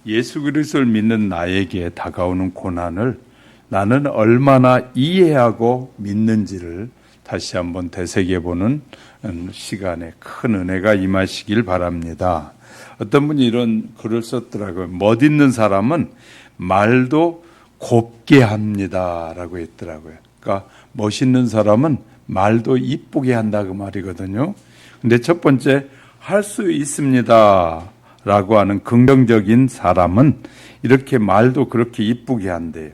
예수 그리스도를 믿는 나에게 다가오는 고난을 나는 얼마나 이해하고 믿는지를 다시 한번 되새겨보는 시간에 큰 은혜가 임하시길 바랍니다. 어떤 분이 이런 글을 썼더라고요. 멋있는 사람은 말도 곱게 합니다 라고 했더라고요. 그러니까 멋있는 사람은 말도 이쁘게 한다 그 말이거든요. 근데 첫 번째, 할 수 있습니다 라고 하는 긍정적인 사람은 이렇게 말도 그렇게 이쁘게 한대요.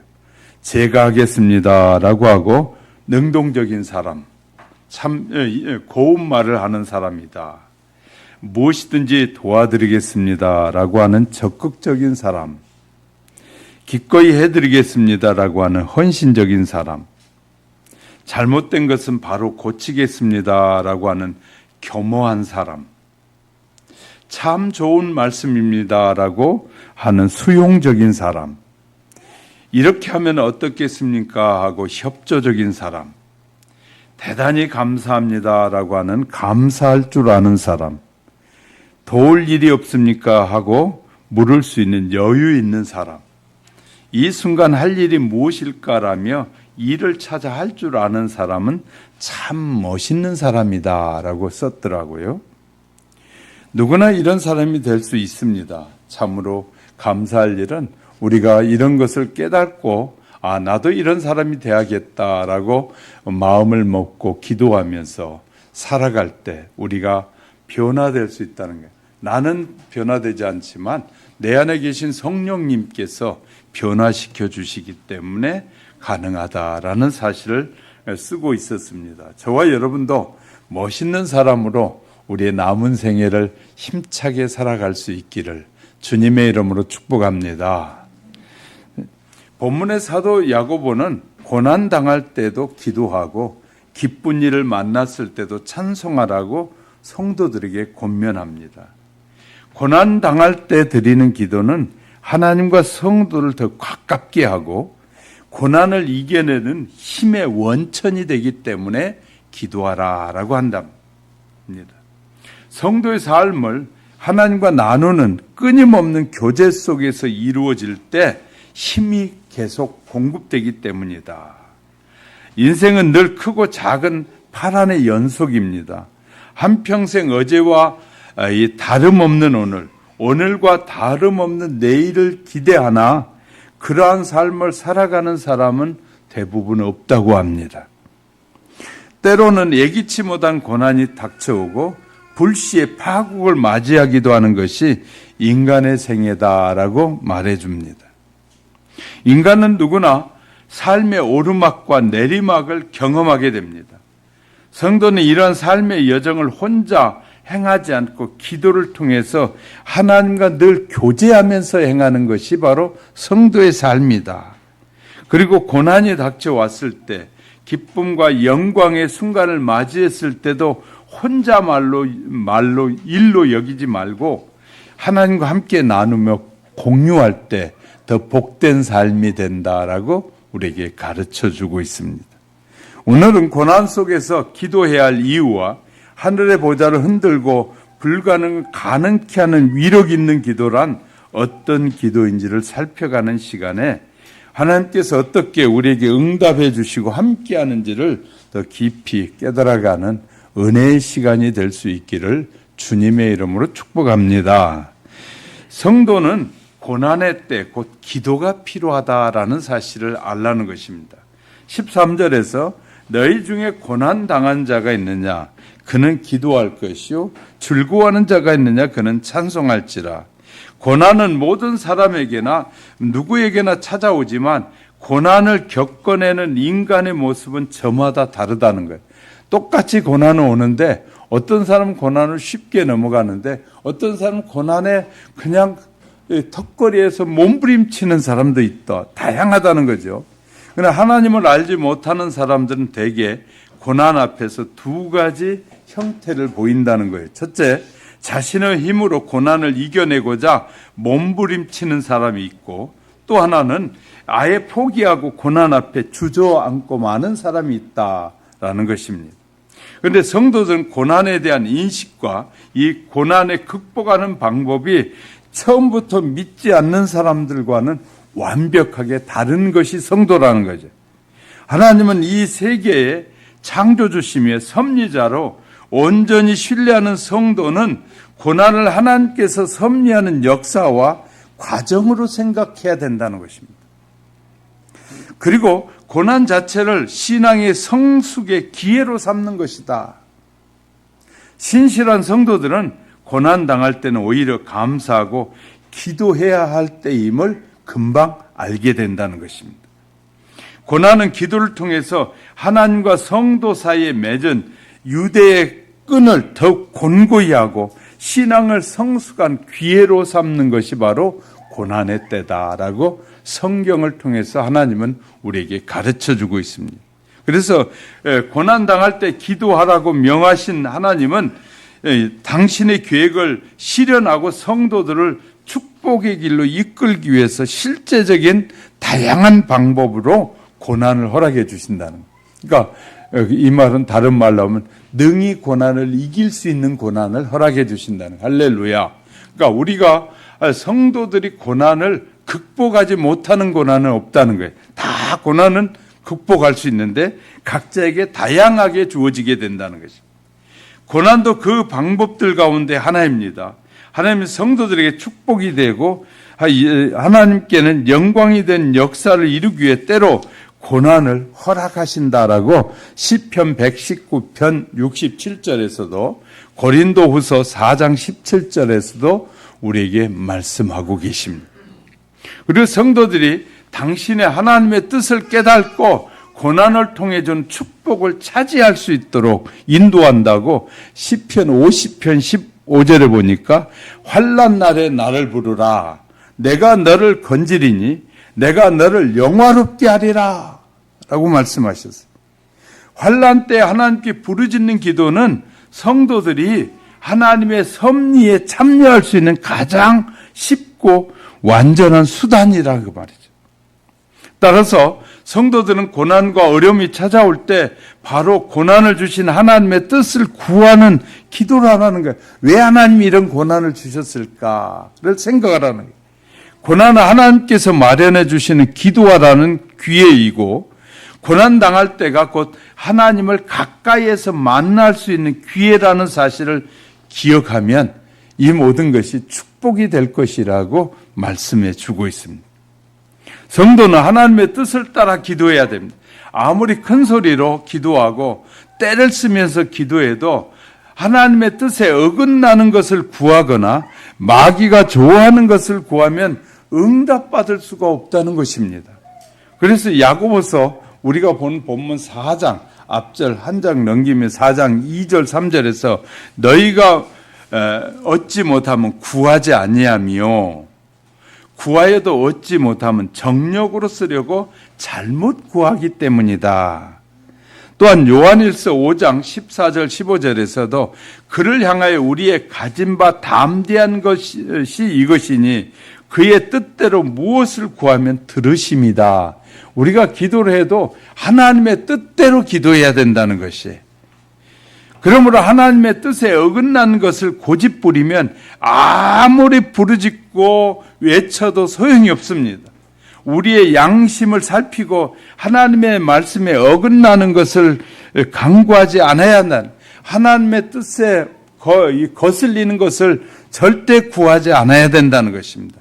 제가 하겠습니다 라고 하고, 능동적인 사람, 참 고운 말을 하는 사람이다. 무엇이든지 도와드리겠습니다 라고 하는 적극적인 사람, 기꺼이 해드리겠습니다 라고 하는 헌신적인 사람, 잘못된 것은 바로 고치겠습니다 라고 하는 겸허한 사람, 참 좋은 말씀입니다 라고 하는 수용적인 사람, 이렇게 하면 어떻겠습니까 하고 협조적인 사람, 대단히 감사합니다 라고 하는 감사할 줄 아는 사람, 도울 일이 없습니까 하고 물을 수 있는 여유 있는 사람, 이 순간 할 일이 무엇일까라며 일을 찾아 할 줄 아는 사람은 참 멋있는 사람이다 라고 썼더라고요. 누구나 이런 사람이 될 수 있습니다. 참으로 감사할 일은 우리가 이런 것을 깨닫고 나도 이런 사람이 돼야겠다라고 마음을 먹고 기도하면서 살아갈 때 우리가 변화될 수 있다는 거예요. 나는 변화되지 않지만 내 안에 계신 성령님께서 변화시켜 주시기 때문에 가능하다라는 사실을 쓰고 있었습니다. 저와 여러분도 멋있는 사람으로 우리의 남은 생애를 힘차게 살아갈 수 있기를 주님의 이름으로 축복합니다. 본문의 사도 야고보는 고난당할 때도 기도하고 기쁜 일을 만났을 때도 찬송하라고 성도들에게 권면합니다. 고난당할 때 드리는 기도는 하나님과 성도를 더 가깝게 하고 고난을 이겨내는 힘의 원천이 되기 때문에 기도하라라고 한답니다. 성도의 삶을 하나님과 나누는 끊임없는 교제 속에서 이루어질 때 힘이 계속 공급되기 때문이다. 인생은 늘 크고 작은 파란의 연속입니다. 한평생 어제와 다름없는 오늘과 다름없는 내일을 기대하나 그러한 삶을 살아가는 사람은 대부분 없다고 합니다. 때로는 예기치 못한 고난이 닥쳐오고 불시에 파국을 맞이하기도 하는 것이 인간의 생애다라고 말해줍니다. 인간은 누구나 삶의 오르막과 내리막을 경험하게 됩니다. 성도는 이러한 삶의 여정을 혼자 행하지 않고 기도를 통해서 하나님과 늘 교제하면서 행하는 것이 바로 성도의 삶이다. 그리고 고난이 닥쳐왔을 때 기쁨과 영광의 순간을 맞이했을 때도 혼자 말로 일로 여기지 말고 하나님과 함께 나누며 공유할 때 더 복된 삶이 된다라고 우리에게 가르쳐주고 있습니다. 오늘은 고난 속에서 기도해야 할 이유와 하늘의 보좌를 흔들고 불가능을 가능케 하는 위력 있는 기도란 어떤 기도인지를 살펴가는 시간에 하나님께서 어떻게 우리에게 응답해 주시고 함께 하는지를 더 깊이 깨달아가는 은혜의 시간이 될 수 있기를 주님의 이름으로 축복합니다. 성도는 고난의 때 곧 기도가 필요하다라는 사실을 알라는 것입니다. 13절에서 너희 중에 고난 당한 자가 있느냐 그는 기도할 것이요 즐거워하는 자가 있느냐 그는 찬송할지라. 고난은 모든 사람에게나 누구에게나 찾아오지만 고난을 겪어내는 인간의 모습은 저마다 다르다는 거예요. 똑같이 고난은 오는데 어떤 사람은 고난을 쉽게 넘어가는데 어떤 사람은 고난에 그냥 턱걸이에서 몸부림치는 사람도 있다. 다양하다는 거죠. 그러나 하나님을 알지 못하는 사람들은 대개 고난 앞에서 두 가지 형태를 보인다는 거예요. 첫째, 자신의 힘으로 고난을 이겨내고자 몸부림치는 사람이 있고 또 하나는 아예 포기하고 고난 앞에 주저앉고 마는 사람이 있다라는 것입니다. 그런데 성도들은 고난에 대한 인식과 이 고난을 극복하는 방법이 처음부터 믿지 않는 사람들과는 완벽하게 다른 것이 성도라는 거죠. 하나님은 이 세계의 창조주시며 섭리자로 온전히 신뢰하는 성도는 고난을 하나님께서 섭리하는 역사와 과정으로 생각해야 된다는 것입니다. 그리고 고난 자체를 신앙의 성숙의 기회로 삼는 것이다. 신실한 성도들은 고난 당할 때는 오히려 감사하고 기도해야 할 때임을 금방 알게 된다는 것입니다. 고난은 기도를 통해서 하나님과 성도 사이에 맺은 유대의 끈을 더욱 곤고히 하고 신앙을 성숙한 기회로 삼는 것이 바로 고난의 때다라고 성경을 통해서 하나님은 우리에게 가르쳐주고 있습니다. 그래서 고난 당할 때 기도하라고 명하신 하나님은 당신의 계획을 실현하고 성도들을 축복의 길로 이끌기 위해서 실제적인 다양한 방법으로 고난을 허락해 주신다는 거예요. 그러니까 이 말은 다른 말로 하면 능히 고난을 이길 수 있는 고난을 허락해 주신다는 거예요. 할렐루야. 그러니까 우리가 성도들이 고난을 극복하지 못하는 고난은 없다는 거예요. 다 고난은 극복할 수 있는데 각자에게 다양하게 주어지게 된다는 것입니다. 고난도 그 방법들 가운데 하나입니다. 하나님은 성도들에게 축복이 되고 하나님께는 영광이 된 역사를 이루기 위해 때로 고난을 허락하신다라고 시편 119편 67절에서도 고린도후서 4장 17절에서도 우리에게 말씀하고 계십니다. 그리고 성도들이 당신의 하나님의 뜻을 깨닫고 고난을 통해 준 축복을 차지할 수 있도록 인도한다고 시편 50편 15절에 보니까 환난 날에 나를 부르라. 내가 너를 건지리니 내가 너를 영화롭게 하리라 라고 말씀하셨어요. 환난 때 하나님께 부르짖는 기도는 성도들이 하나님의 섭리에 참여할 수 있는 가장 쉽고 완전한 수단이라고 말이죠. 따라서 성도들은 고난과 어려움이 찾아올 때 바로 고난을 주신 하나님의 뜻을 구하는 기도를 하라는 거예요. 왜 하나님이 이런 고난을 주셨을까를 생각하라는 거예요. 고난은 하나님께서 마련해 주시는 기도하라는 기회이고 고난 당할 때가 곧 하나님을 가까이에서 만날 수 있는 기회라는 사실을 기억하면 이 모든 것이 축복이 될 것이라고 말씀해 주고 있습니다. 성도는 하나님의 뜻을 따라 기도해야 됩니다. 아무리 큰 소리로 기도하고 때를 쓰면서 기도해도 하나님의 뜻에 어긋나는 것을 구하거나 마귀가 좋아하는 것을 구하면 응답받을 수가 없다는 것입니다. 그래서 야고보서 우리가 본 본문 4장 앞절 한 장 넘기면 4장 2절 3절에서 너희가 얻지 못하면 구하지 아니하며 구하여도 얻지 못하면 정력으로 쓰려고 잘못 구하기 때문이다. 또한 요한일서 5장 14절 15절에서도 그를 향하여 우리의 가진 바 담대한 것이 이것이니 그의 뜻대로 무엇을 구하면 들으심이다. 우리가 기도를 해도 하나님의 뜻대로 기도해야 된다는 것이에요. 그러므로 하나님의 뜻에 어긋난 것을 고집부리면 아무리 부르짖고 외쳐도 소용이 없습니다. 우리의 양심을 살피고 하나님의 말씀에 어긋나는 것을 강구하지 않아야 한다는, 하나님의 뜻에 거슬리는 것을 절대 구하지 않아야 된다는 것입니다.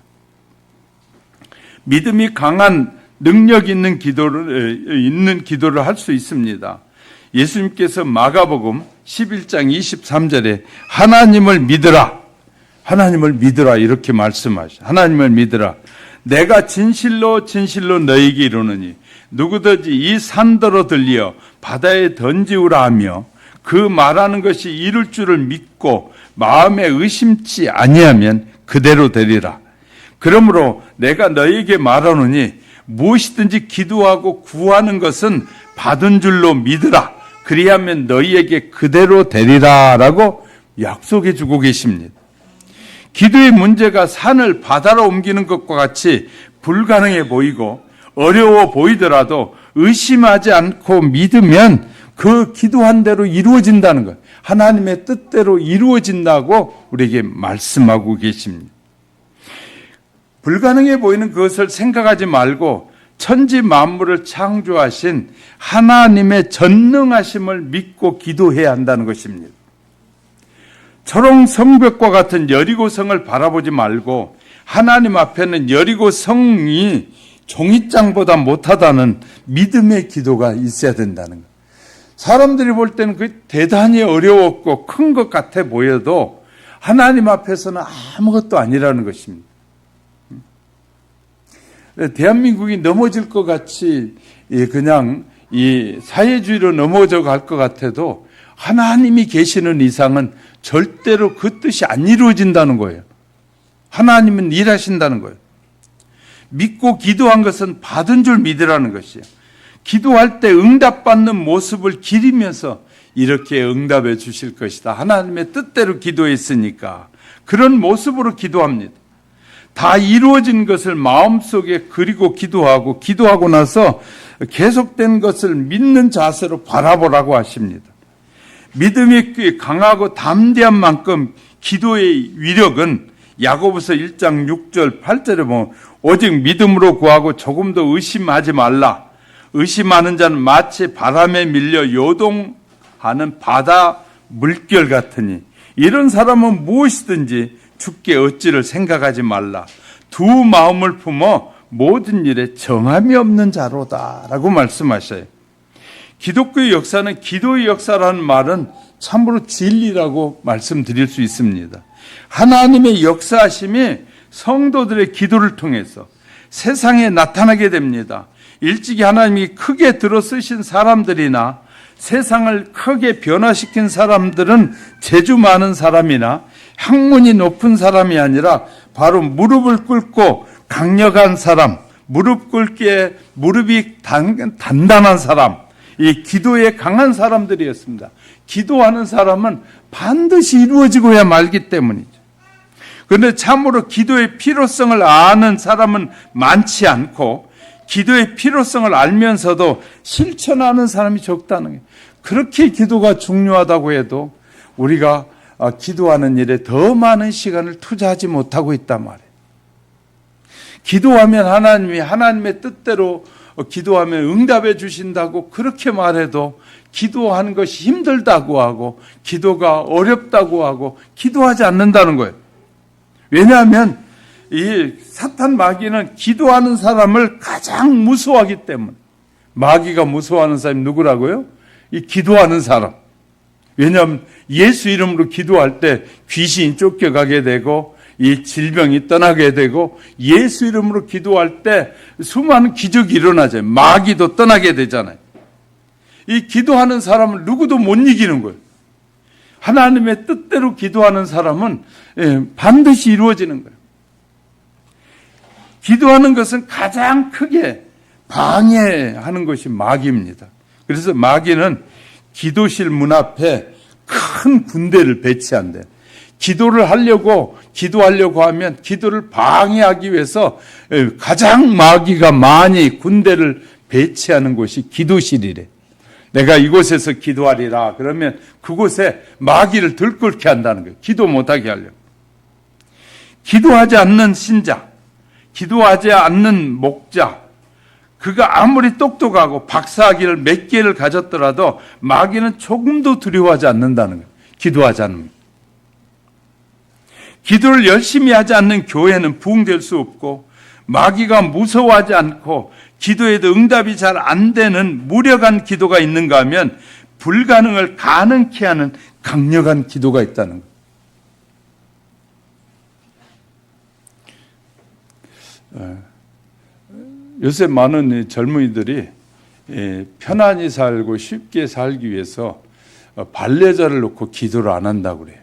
믿음이 강한 능력 있는 기도를 할 수 있습니다. 예수님께서 마가복음 11장 23절에 하나님을 믿으라 이렇게 말씀하시죠. 하나님을 믿으라. 내가 진실로 진실로 너에게 이르노니 누구든지 이 산더러 들려 바다에 던지우라 하며 그 말하는 것이 이룰 줄을 믿고 마음에 의심치 아니하면 그대로 되리라. 그러므로 내가 너에게 말하노니 무엇이든지 기도하고 구하는 것은 받은 줄로 믿으라. 그리하면 너희에게 그대로 되리라 라고 약속해 주고 계십니다. 기도의 문제가 산을 바다로 옮기는 것과 같이 불가능해 보이고 어려워 보이더라도 의심하지 않고 믿으면 그 기도한 대로 이루어진다는 것, 하나님의 뜻대로 이루어진다고 우리에게 말씀하고 계십니다. 불가능해 보이는 그것을 생각하지 말고 천지 만물을 창조하신 하나님의 전능하심을 믿고 기도해야 한다는 것입니다. 초록 성벽과 같은 여리고성을 바라보지 말고 하나님 앞에는 여리고성이 종이장보다 못하다는 믿음의 기도가 있어야 된다는 것. 사람들이 볼 때는 그 대단히 어려웠고 큰 것 같아 보여도 하나님 앞에서는 아무것도 아니라는 것입니다. 대한민국이 넘어질 것 같이 그냥 이 사회주의로 넘어져 갈 것 같아도 하나님이 계시는 이상은 절대로 그 뜻이 안 이루어진다는 거예요. 하나님은 일하신다는 거예요. 믿고 기도한 것은 받은 줄 믿으라는 것이에요. 기도할 때 응답받는 모습을 기리면서 이렇게 응답해 주실 것이다. 하나님의 뜻대로 기도했으니까 그런 모습으로 기도합니다. 다 이루어진 것을 마음속에 그리고 기도하고 나서 계속된 것을 믿는 자세로 바라보라고 하십니다. 믿음이 강하고 담대한 만큼 기도의 위력은 야고보서 1장 6절 8절에 보면 오직 믿음으로 구하고 조금도 의심하지 말라. 의심하는 자는 마치 바람에 밀려 요동하는 바다 물결 같으니 이런 사람은 무엇이든지 주께 얻지를 생각하지 말라. 두 마음을 품어 모든 일에 정함이 없는 자로다라고 말씀하셔요. 기독교의 역사는 기도의 역사라는 말은 참으로 진리라고 말씀드릴 수 있습니다. 하나님의 역사하심이 성도들의 기도를 통해서 세상에 나타나게 됩니다. 일찍이 하나님이 크게 들어쓰신 사람들이나 세상을 크게 변화시킨 사람들은 재주 많은 사람이나 학문이 높은 사람이 아니라 바로 무릎을 꿇고 강력한 사람, 무릎 꿇기에 무릎이 단단한 사람, 이 기도에 강한 사람들이었습니다. 기도하는 사람은 반드시 이루어지고야 말기 때문이죠. 그런데 참으로 기도의 필요성을 아는 사람은 많지 않고 기도의 필요성을 알면서도 실천하는 사람이 적다는 거예요. 그렇게 기도가 중요하다고 해도 우리가 기도하는 일에 더 많은 시간을 투자하지 못하고 있단 말이에요. 기도하면 하나님이 하나님의 뜻대로 기도하면 응답해 주신다고 그렇게 말해도 기도하는 것이 힘들다고 하고 기도가 어렵다고 하고 기도하지 않는다는 거예요. 왜냐하면 이 사탄 마귀는 기도하는 사람을 가장 무서워하기 때문에. 마귀가 무서워하는 사람이 누구라고요? 이 기도하는 사람. 왜냐하면 예수 이름으로 기도할 때 귀신이 쫓겨가게 되고 이 질병이 떠나게 되고 예수 이름으로 기도할 때 수많은 기적이 일어나죠. 마귀도 떠나게 되잖아요. 이 기도하는 사람은 누구도 못 이기는 거예요. 하나님의 뜻대로 기도하는 사람은 반드시 이루어지는 거예요. 기도하는 것은 가장 크게 방해하는 것이 마귀입니다. 그래서 마귀는 기도실 문 앞에 큰 군대를 배치한대요. 기도하려고 하면 기도를 방해하기 위해서 가장 마귀가 많이 군대를 배치하는 곳이 기도실이래. 내가 이곳에서 기도하리라. 그러면 그곳에 마귀를 들끓게 한다는 거예요. 기도 못하게 하려고. 기도하지 않는 신자, 기도하지 않는 목자, 그가 아무리 똑똑하고 박사학위를 몇 개를 가졌더라도 마귀는 조금도 두려워하지 않는다는 거예요. 기도하지 않는. 기도를 열심히 하지 않는 교회는 부흥될 수 없고 마귀가 무서워하지 않고 기도에도 응답이 잘 안 되는 무력한 기도가 있는가 하면 불가능을 가능케 하는 강력한 기도가 있다는 거예요. 요새 많은 젊은이들이 편안히 살고 쉽게 살기 위해서 발레자를 놓고 기도를 안 한다고 그래요.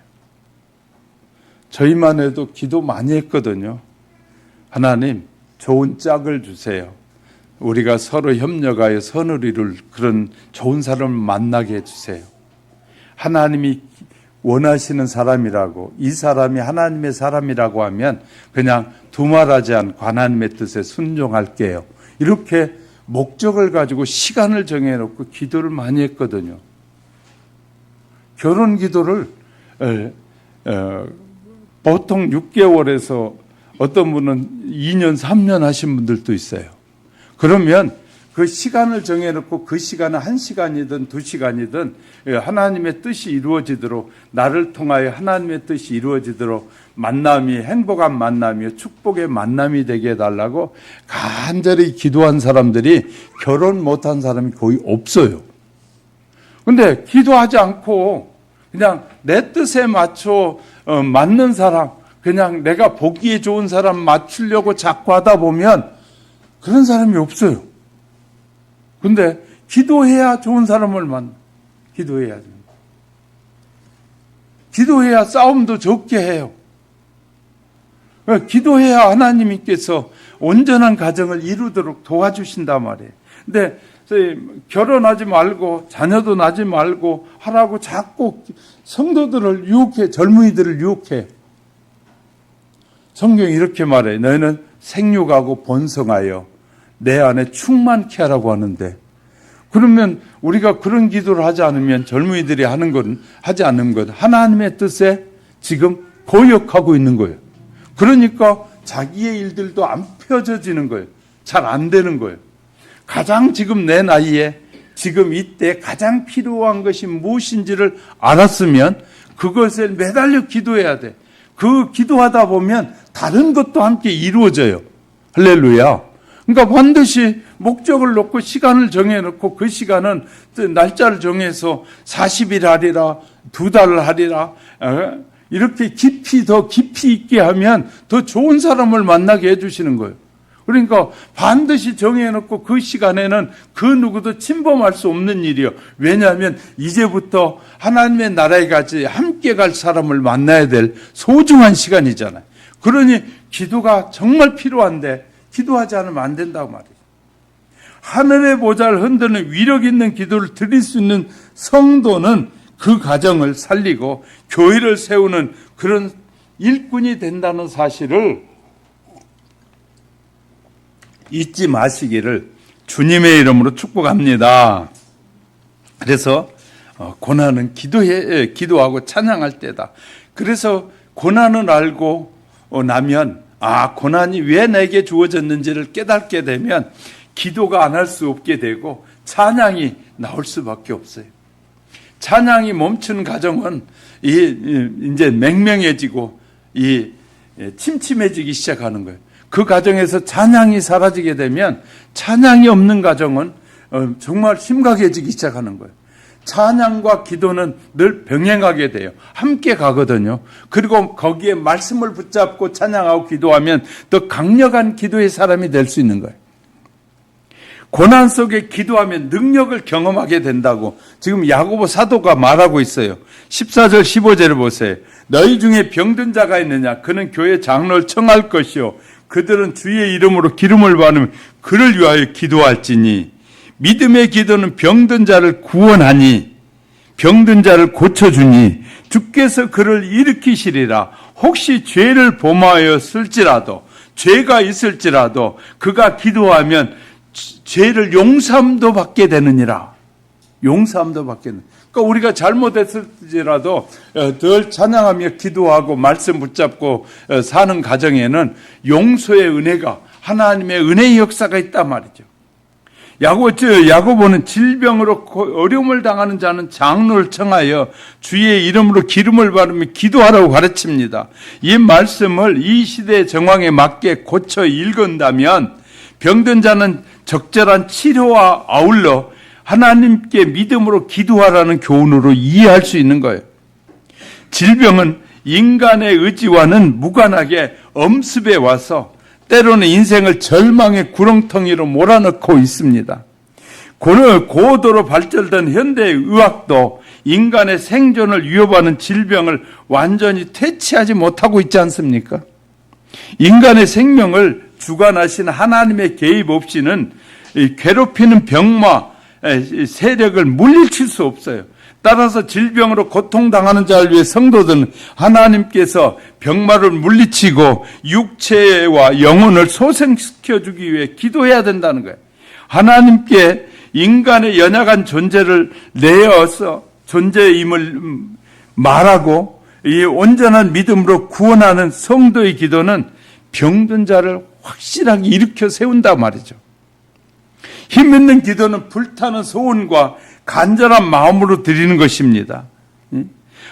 저희만 해도 기도 많이 했거든요. 하나님, 좋은 짝을 주세요. 우리가 서로 협력하여 선을 이룰 그런 좋은 사람을 만나게 해주세요. 하나님이 원하시는 사람이라고, 이 사람이 하나님의 사람이라고 하면 그냥 두말하지 않고 하나님의 뜻에 순종할게요. 이렇게 목적을 가지고 시간을 정해놓고 기도를 많이 했거든요. 결혼 기도를 보통 6개월에서 어떤 분은 2년, 3년 하신 분들도 있어요. 그러면 그 시간을 정해놓고 그 시간은 1시간이든 2시간이든 하나님의 뜻이 이루어지도록, 나를 통하여 하나님의 뜻이 이루어지도록 만남이 행복한 만남이요 축복의 만남이 되게 해달라고 간절히 기도한 사람들이 결혼 못한 사람이 거의 없어요. 근데 기도하지 않고 그냥 내 뜻에 맞춰 맞는 사람, 그냥 내가 보기에 좋은 사람 맞추려고 자꾸 하다 보면 그런 사람이 없어요. 근데 기도해야 좋은 사람을 만나. 기도해야 됩니다. 기도해야 싸움도 적게 해요. 기도해야 하나님께서 온전한 가정을 이루도록 도와주신단 말이에요. 근데 결혼하지 말고 자녀도 낳지 말고 하라고 자꾸 성도들을 유혹해, 젊은이들을 유혹해. 성경이 이렇게 말해요. 너희는 생육하고 번성하여 내 안에 충만케 하라고 하는데, 그러면 우리가 그런 기도를 하지 않으면 젊은이들이 하는 건, 하지 않는 것, 하나님의 뜻에 지금 거역하고 있는 거예요. 그러니까 자기의 일들도 안 펴져지는 거예요. 잘 안 되는 거예요. 가장 지금 내 나이에 지금 이때 가장 필요한 것이 무엇인지를 알았으면 그것에 매달려 기도해야 돼. 그 기도하다 보면 다른 것도 함께 이루어져요. 할렐루야. 그러니까 반드시 목적을 놓고 시간을 정해놓고 그 시간은 날짜를 정해서 40일 하리라, 2달 하리라, 이렇게 더 깊이 있게 하면 더 좋은 사람을 만나게 해주시는 거예요. 그러니까 반드시 정해놓고 그 시간에는 그 누구도 침범할 수 없는 일이요. 왜냐하면 이제부터 하나님의 나라에 같이 함께 갈 사람을 만나야 될 소중한 시간이잖아요. 그러니 기도가 정말 필요한데 기도하지 않으면 안 된다고 말이에요. 하늘의 보좌를 흔드는 위력 있는 기도를 드릴 수 있는 성도는 그 가정을 살리고 교회를 세우는 그런 일꾼이 된다는 사실을 잊지 마시기를 주님의 이름으로 축복합니다. 그래서 고난은 기도하고 찬양할 때다. 그래서 고난을 알고 나면 고난이 왜 내게 주어졌는지를 깨닫게 되면 기도가 안 할 수 없게 되고 찬양이 나올 수밖에 없어요. 찬양이 멈춘 가정은 이제 맹맹해지고 침침해지기 시작하는 거예요. 그 가정에서 찬양이 사라지게 되면 찬양이 없는 가정은 정말 심각해지기 시작하는 거예요. 찬양과 기도는 늘 병행하게 돼요. 함께 가거든요. 그리고 거기에 말씀을 붙잡고 찬양하고 기도하면 더 강력한 기도의 사람이 될 수 있는 거예요. 고난 속에 기도하면 능력을 경험하게 된다고 지금 야고보 사도가 말하고 있어요. 14절 15절을 보세요. 너희 중에 병든 자가 있느냐? 그는 교회 장로를 청할 것이요 그들은 주의 이름으로 기름을 받으면 그를 위하여 기도할지니 믿음의 기도는 병든 자를 구원하니 병든 자를 고쳐주니 주께서 그를 일으키시리라. 혹시 죄를 범하였을지라도 죄가 있을지라도 그가 기도하면 죄를 용서함도 받게 되느니라. 용서함도 받게 되느니라. 그러니까 우리가 잘못했을지라도 늘 찬양하며 기도하고 말씀 붙잡고 사는 가정에는 용서의 은혜가 하나님의 은혜의 역사가 있단 말이죠. 야고보는 질병으로 어려움을 당하는 자는 장로를 청하여 주의 이름으로 기름을 바르며 기도하라고 가르칩니다. 이 말씀을 이 시대의 정황에 맞게 고쳐 읽은다면 병든 자는 적절한 치료와 아울러 하나님께 믿음으로 기도하라는 교훈으로 이해할 수 있는 거예요. 질병은 인간의 의지와는 무관하게 엄습해 와서 때로는 인생을 절망의 구렁텅이로 몰아넣고 있습니다. 고도로 발전된 현대의 의학도 인간의 생존을 위협하는 질병을 완전히 퇴치하지 못하고 있지 않습니까? 인간의 생명을 주관하신 하나님의 개입 없이는 괴롭히는 병마 세력을 물리칠 수 없어요. 따라서 질병으로 고통당하는 자를 위해 성도들은 하나님께서 병마를 물리치고 육체와 영혼을 소생시켜주기 위해 기도해야 된다는 거예요. 하나님께 인간의 연약한 존재를 내어서 존재임을 말하고 이 온전한 믿음으로 구원하는 성도의 기도는 병든 자를 확실하게 일으켜 세운단 말이죠. 힘 있는 기도는 불타는 소원과 간절한 마음으로 드리는 것입니다.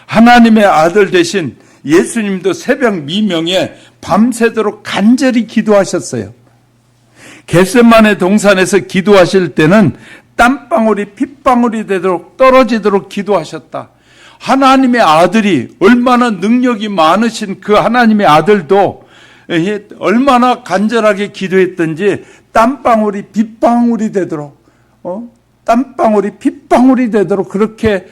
하나님의 아들 대신 예수님도 새벽 미명에 밤새도록 간절히 기도하셨어요. 겟세마네 동산에서 기도하실 때는 땀방울이 핏방울이 되도록 떨어지도록 기도하셨다. 하나님의 아들이 얼마나 능력이 많으신 그 하나님의 아들도 얼마나 간절하게 기도했던지 땀방울이 빗방울이 되도록 땀방울이 핏방울이 되도록 그렇게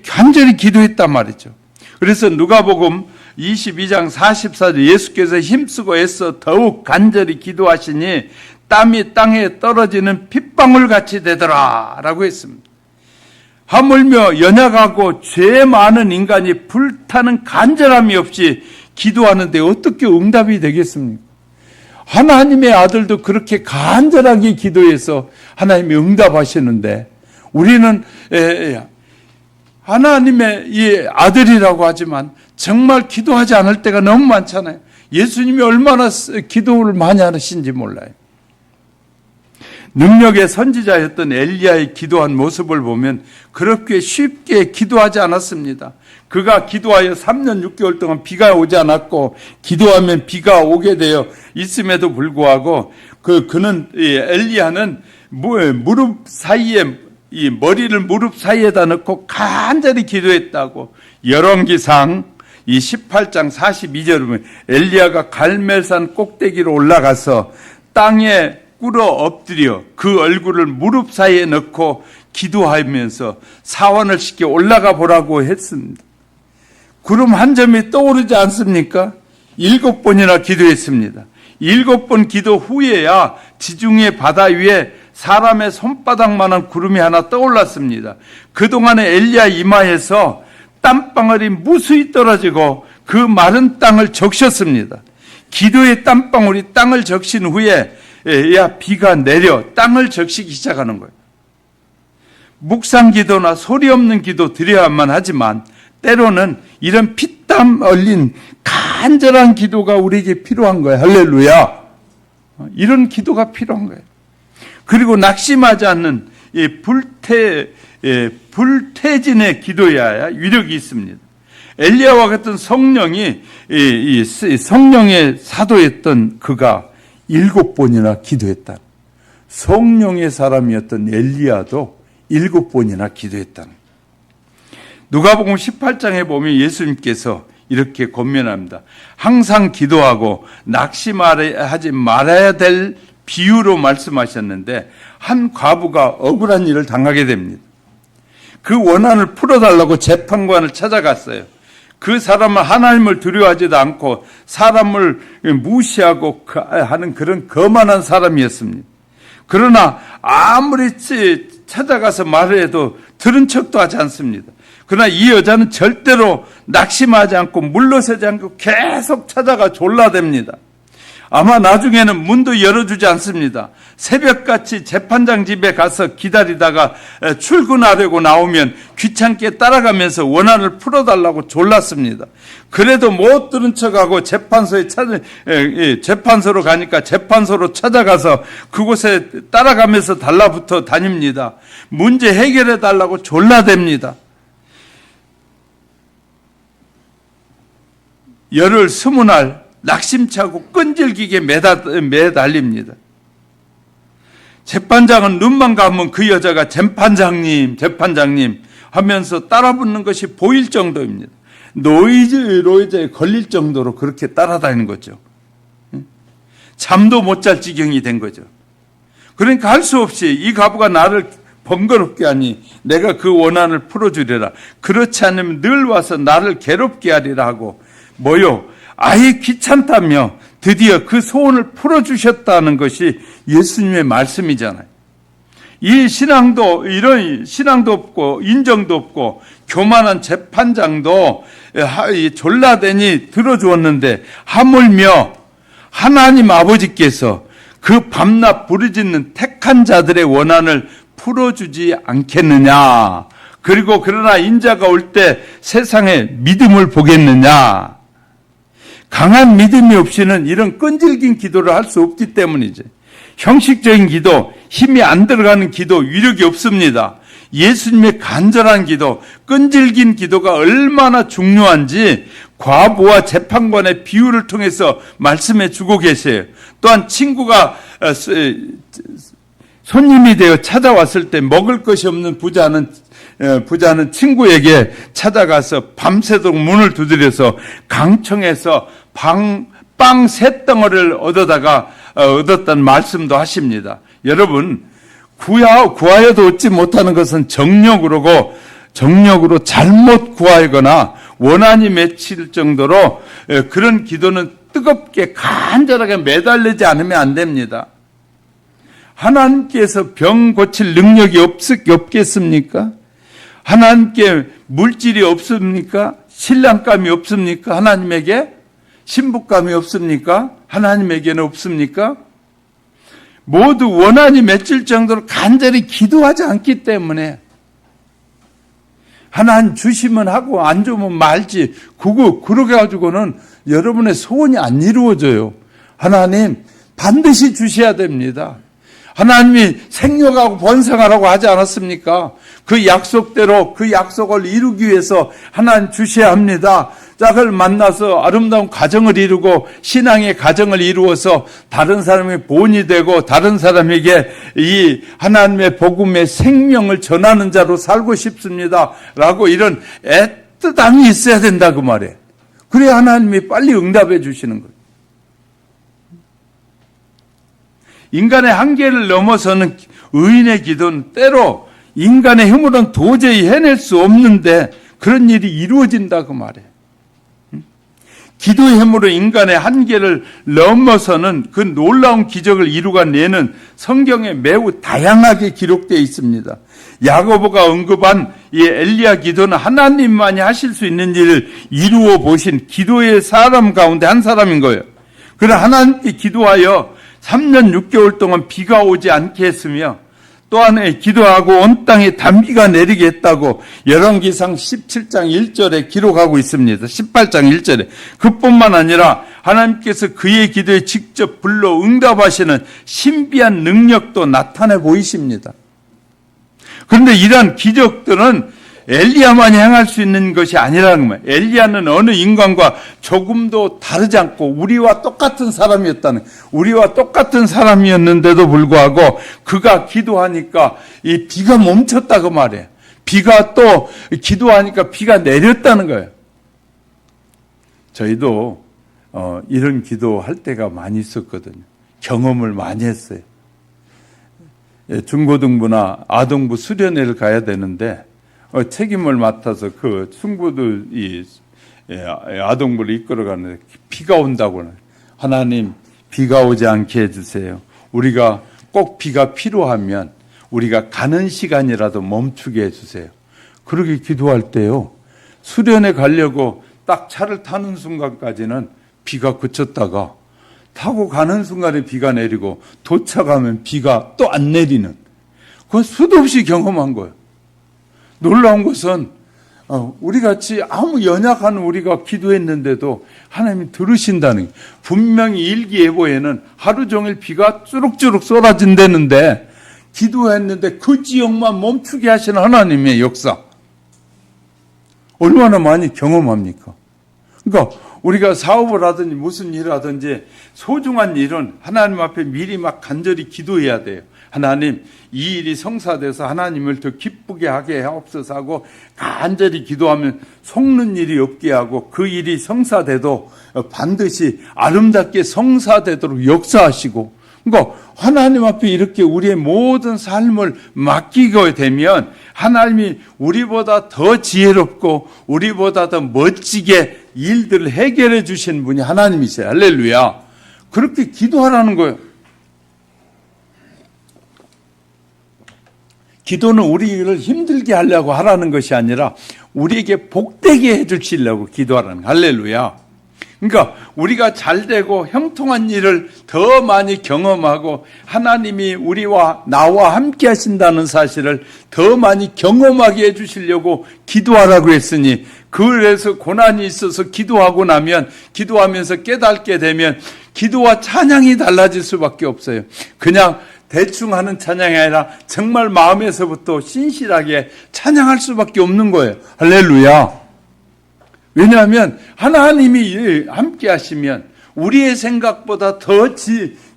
간절히 기도했단 말이죠. 그래서 누가복음 22장 44절 예수께서 힘쓰고 애써 더욱 간절히 기도하시니 땀이 땅에 떨어지는 핏방울 같이 되더라 라고 했습니다. 하물며 연약하고 죄 많은 인간이 불타는 간절함이 없이 기도하는데 어떻게 응답이 되겠습니까? 하나님의 아들도 그렇게 간절하게 기도해서 하나님이 응답하시는데 우리는 하나님의 이 아들이라고 하지만 정말 기도하지 않을 때가 너무 많잖아요. 예수님이 얼마나 기도를 많이 하신지 몰라요. 능력의 선지자였던 엘리야의 기도한 모습을 보면 그렇게 쉽게 기도하지 않았습니다. 그가 기도하여 3년 6개월 동안 비가 오지 않았고 기도하면 비가 오게 되어 있음에도 불구하고 그는 엘리야는 무릎 사이에 이 머리를 무릎 사이에다 넣고 간절히 기도했다고 열왕기상 이 18장 42절에 보면 엘리야가 갈멜산 꼭대기로 올라가서 땅에 꿇어 엎드려 그 얼굴을 무릎 사이에 넣고 기도하면서 사원을 시켜 올라가 보라고 했습니다. 구름 한 점이 떠오르지 않습니까? 7번이나 기도했습니다. 7번 기도 후에야 지중해 바다 위에 사람의 손바닥만한 구름이 하나 떠올랐습니다. 그동안에 엘리야 이마에서 땀방울이 무수히 떨어지고 그 마른 땅을 적셨습니다. 기도의 땀방울이 땅을 적신 후에 비가 내려 땅을 적시기 시작하는 거예요. 묵상 기도나 소리 없는 기도 드려야만 하지만 때로는 이런 피땀 흘린 간절한 기도가 우리에게 필요한 거예요. 할렐루야. 이런 기도가 필요한 거예요. 그리고 낙심하지 않는 불태진의 기도여야 위력이 있습니다. 엘리야와 같은 성령의 사도였던 그가 7번이나 기도했다. 성령의 사람이었던 엘리야도 7번이나 기도했다. 누가복음 18장에 보면 예수님께서 이렇게 권면합니다. 항상 기도하고 낙심하지 말아야 될 비유로 말씀하셨는데 한 과부가 억울한 일을 당하게 됩니다. 그 원한을 풀어달라고 재판관을 찾아갔어요. 그 사람은 하나님을 두려워하지도 않고 사람을 무시하고 하는 그런 거만한 사람이었습니다. 그러나 아무리 찾아가서 말을 해도 들은 척도 하지 않습니다. 그러나 이 여자는 절대로 낙심하지 않고 물러서지 않고 계속 찾아가 졸라댑니다. 아마 나중에는 문도 열어주지 않습니다. 새벽같이 재판장 집에 가서 기다리다가 출근하려고 나오면 귀찮게 따라가면서 원한을 풀어달라고 졸랐습니다. 그래도 못 들은 척하고 재판소로 가니까 재판소로 찾아가서 그곳에 따라가면서 달라붙어 다닙니다. 문제 해결해 달라고 졸라댑니다. 열흘 20날 낙심차고 끈질기게 매달립니다. 재판장은 눈만 감으면 그 여자가 재판장님 하면서 따라붙는 것이 보일 정도입니다. 노이즈에 걸릴 정도로 그렇게 따라다니는 거죠. 잠도 못 잘 지경이 된 거죠. 그러니까 할 수 없이 이 과부가 나를 번거롭게 하니 내가 그 원한을 풀어주리라. 그렇지 않으면 늘 와서 나를 괴롭게 하리라 하고 아예 귀찮다며 드디어 그 소원을 풀어주셨다는 것이 예수님의 말씀이잖아요. 이런 신앙도 없고 인정도 없고 교만한 재판장도 졸라대니 들어주었는데 하물며 하나님 아버지께서 그 밤낮 부르짖는 택한 자들의 원한을 풀어주지 않겠느냐. 그리고 그러나 인자가 올 때 세상에 믿음을 보겠느냐. 강한 믿음이 없이는 이런 끈질긴 기도를 할 수 없기 때문이죠. 형식적인 기도, 힘이 안 들어가는 기도, 위력이 없습니다. 예수님의 간절한 기도, 끈질긴 기도가 얼마나 중요한지 과부와 재판관의 비유를 통해서 말씀해 주고 계세요. 또한 친구가 손님이 되어 찾아왔을 때 먹을 것이 없는 부자는 친구에게 찾아가서 밤새도록 문을 두드려서 강청에서 빵 세 덩어리를 얻었다는 말씀도 하십니다. 여러분, 구하여도 얻지 못하는 것은 정력으로 잘못 구하거나 원한이 맺힐 정도로 그런 기도는 뜨겁게 간절하게 매달리지 않으면 안 됩니다. 하나님께서 병 고칠 능력이 없겠습니까? 하나님께 물질이 없습니까? 신랑감이 없습니까? 하나님에게 신부감이 없습니까? 하나님에게는 없습니까? 모두 원한이 맺힐 정도로 간절히 기도하지 않기 때문에 하나님 주시면 하고 안 주면 말지. 그러게 가지고는 여러분의 소원이 안 이루어져요. 하나님 반드시 주셔야 됩니다. 하나님이 생육하고 번성하라고 하지 않았습니까? 그 약속대로 그 약속을 이루기 위해서 하나님 주셔야 합니다. 짝을 만나서 아름다운 가정을 이루고 신앙의 가정을 이루어서 다른 사람의 본이 되고 다른 사람에게 이 하나님의 복음의 생명을 전하는 자로 살고 싶습니다. 라고 이런 애틋함이 있어야 된다 그 말이에요. 그래야 하나님이 빨리 응답해 주시는 거예요. 인간의 한계를 넘어서는 의인의 기도는 때로 인간의 힘으로는 도저히 해낼 수 없는데 그런 일이 이루어진다 그 말이에요. 기도의 힘으로 인간의 한계를 넘어서는 그 놀라운 기적을 이루어내는 성경에 매우 다양하게 기록되어 있습니다. 야고보가 언급한 이 엘리야 기도는 하나님만이 하실 수 있는 일을 이루어 보신 기도의 사람 가운데 한 사람인 거예요. 그러나 하나님께 기도하여 3년 6개월 동안 비가 오지 않게 했으며 또한 기도하고 온 땅에 단비가 내리게 했다고 열왕기상 17장 1절에 기록하고 있습니다. 18장 1절에. 그뿐만 아니라 하나님께서 그의 기도에 직접 불러 응답하시는 신비한 능력도 나타내 보이십니다. 그런데 이러한 기적들은 엘리야만이 행할 수 있는 것이 아니라는 거예요. 엘리야는 어느 인간과 조금도 다르지 않고 우리와 똑같은 사람이었다는 거예요. 우리와 똑같은 사람이었는데도 불구하고 그가 기도하니까 이 비가 멈췄다고 말해요. 비가 또 기도하니까 비가 내렸다는 거예요. 저희도 이런 기도할 때가 많이 있었거든요. 경험을 많이 했어요. 중고등부나 아동부 수련회를 가야 되는데 책임을 맡아서 그 친구들 아동부를 이끌어가는데 비가 온다고 하나님 비가 오지 않게 해주세요. 우리가 꼭 비가 필요하면 우리가 가는 시간이라도 멈추게 해주세요. 그렇게 기도할 때요. 수련회 가려고 딱 차를 타는 순간까지는 비가 그쳤다가 타고 가는 순간에 비가 내리고 도착하면 비가 또 안 내리는 그건 수도 없이 경험한 거예요. 놀라운 것은 우리같이 아무 연약한 우리가 기도했는데도 하나님이 들으신다는 거예요. 분명히 일기예보에는 하루 종일 비가 쭈룩쭈룩 쏟아진다는데 기도했는데 그 지역만 멈추게 하시는 하나님의 역사 얼마나 많이 경험합니까? 그러니까 우리가 사업을 하든지 무슨 일을 하든지 소중한 일은 하나님 앞에 미리 막 간절히 기도해야 돼요. 하나님 이 일이 성사돼서 하나님을 더 기쁘게 하게 하옵소서 하고 간절히 기도하면 속는 일이 없게 하고 그 일이 성사돼도 반드시 아름답게 성사되도록 역사하시고 그러니까 하나님 앞에 이렇게 우리의 모든 삶을 맡기게 되면 하나님이 우리보다 더 지혜롭고 우리보다 더 멋지게 일들을 해결해 주신 분이 하나님이세요. 할렐루야. 그렇게 기도하라는 거예요. 기도는 우리를 힘들게 하려고 하라는 것이 아니라 우리에게 복되게 해주시려고 기도하라는 거예요. 할렐루야. 그러니까 우리가 잘되고 형통한 일을 더 많이 경험하고 하나님이 우리와 나와 함께 하신다는 사실을 더 많이 경험하게 해주시려고 기도하라고 했으니, 그래서 고난이 있어서 기도하고 나면, 기도하면서 깨닫게 되면 기도와 찬양이 달라질 수밖에 없어요. 그냥 대충 하는 찬양이 아니라 정말 마음에서부터 신실하게 찬양할 수밖에 없는 거예요. 할렐루야. 왜냐하면 하나님이 함께 하시면 우리의 생각보다 더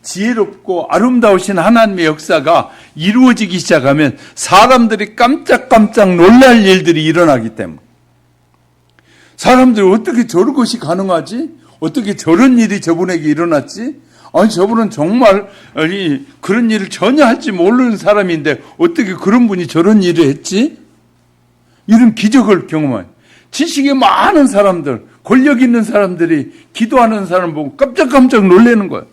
지혜롭고 아름다우신 하나님의 역사가 이루어지기 시작하면 사람들이 깜짝깜짝 놀랄 일들이 일어나기 때문에, 사람들이 어떻게 저런 것이 가능하지? 어떻게 저런 일이 저분에게 일어났지? 아니, 저분은 정말 그런 일을 전혀 할지 모르는 사람인데 어떻게 그런 분이 저런 일을 했지? 이런 기적을 경험해요. 지식이 많은 사람들, 권력 있는 사람들이 기도하는 사람 보고 깜짝깜짝 놀라는 거예요.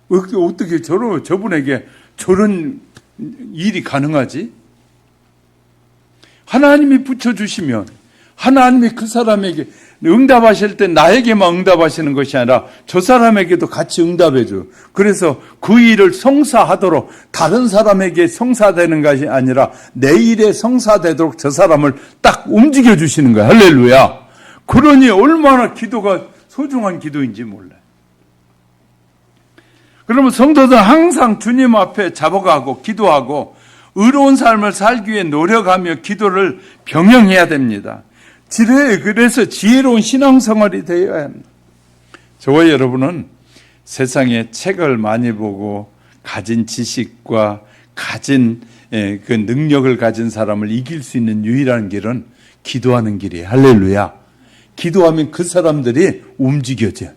어떻게 저분에게 저런 일이 가능하지? 하나님이 붙여주시면, 하나님이 그 사람에게 응답하실 때 나에게만 응답하시는 것이 아니라 저 사람에게도 같이 응답해줘요. 그래서 그 일을 성사하도록, 다른 사람에게 성사되는 것이 아니라 내 일에 성사되도록 저 사람을 딱 움직여주시는 거예요. 할렐루야. 그러니 얼마나 기도가 소중한 기도인지 몰라요. 그러면 성도들은 항상 주님 앞에 잡아가고 기도하고 의로운 삶을 살기 위해 노력하며 기도를 병행해야 됩니다. 그래서 지혜로운 신앙생활이 되어야 합니다. 저와 여러분은 세상에 책을 많이 보고 가진 지식과 가진 그 능력을 가진 사람을 이길 수 있는 유일한 길은 기도하는 길이에요. 할렐루야. 기도하면 그 사람들이 움직여져요.